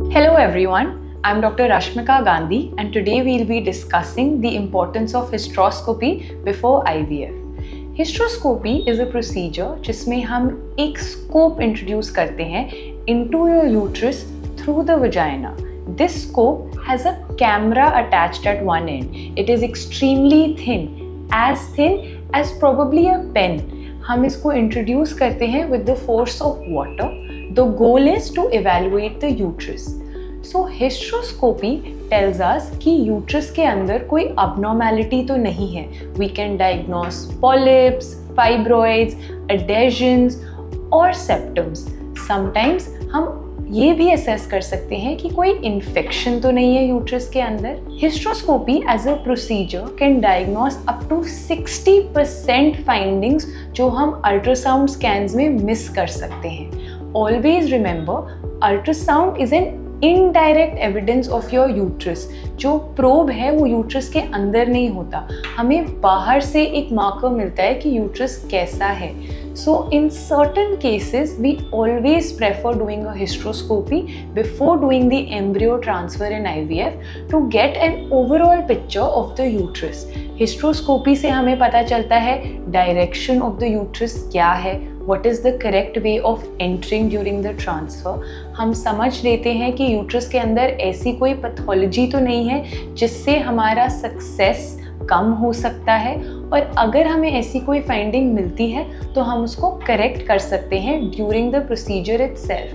Hello everyone, I'm Dr. Rashmika Gandhi and today we'll be discussing the importance of hysteroscopy before IVF. Hysteroscopy is a procedure जिसमें हम एक scope introduce करते हैं into your uterus through the vagina. This scope has a camera attached at one end. It is extremely thin as probably a pen. हम इसको introduce करते हैं with the force of water. The goal is to evaluate the uterus. So hysteroscopy tells us कि uterus के अंदर कोई abnormality तो नहीं है. We can diagnose polyps, fibroids, adhesions or septums. Sometimes हम ये भी assess कर सकते हैं कि कोई infection तो नहीं है uterus के अंदर. Hysteroscopy as a procedure can diagnose up to 60% findings जो हम ultrasound scans में miss कर सकते हैं. Always remember, ultrasound is an indirect evidence of your uterus. जो probe है वो uterus के अंदर नहीं होता, हमें बाहर से एक marker मिलता है कि uterus कैसा है. So in certain cases we always prefer doing a hysteroscopy before doing the embryo transfer in IVF to get an overall picture of the uterus. Hysteroscopy से हमें पता चलता है direction of the uterus क्या है, what is the correct way of entering during the transfer. हम समझ लेते हैं कि यूट्रस के अंदर ऐसी कोई पैथोलॉजी तो नहीं है जिससे हमारा सक्सेस कम हो सकता है, और अगर हमें ऐसी कोई फाइंडिंग मिलती है तो हम उसको करेक्ट कर सकते हैं ड्यूरिंग द प्रोसीजर इटसेल्फ.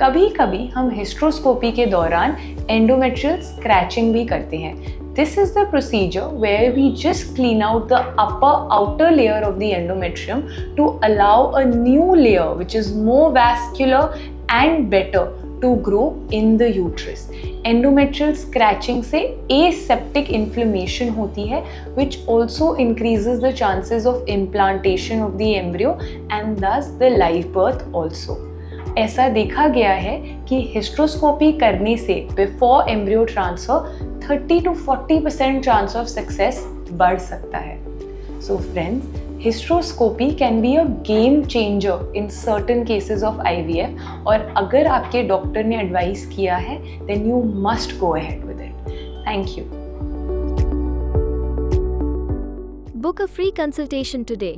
कभी कभी हम हिस्ट्रोस्कोपी के दौरान एंडोमेट्रियल स्क्रैचिंग भी करते हैं. This is the procedure where we just clean out the outer layer of the endometrium to allow a new layer which is more vascular and better to grow in the uterus. Endometrial scratching से aseptic inflammation होती है which also increases the chances of implantation of the embryo and thus the live birth also. ऐसा देखा गया है कि hysteroscopy करने से before embryo transfer 30 to 40% chance of success बढ़ सकता है. So friends, hysteroscopy can be a game changer in certain cases of IVF, और अगर आपके डॉक्टर ने एडवाइस किया है then you must go ahead with it. Thank you. Book a free consultation today.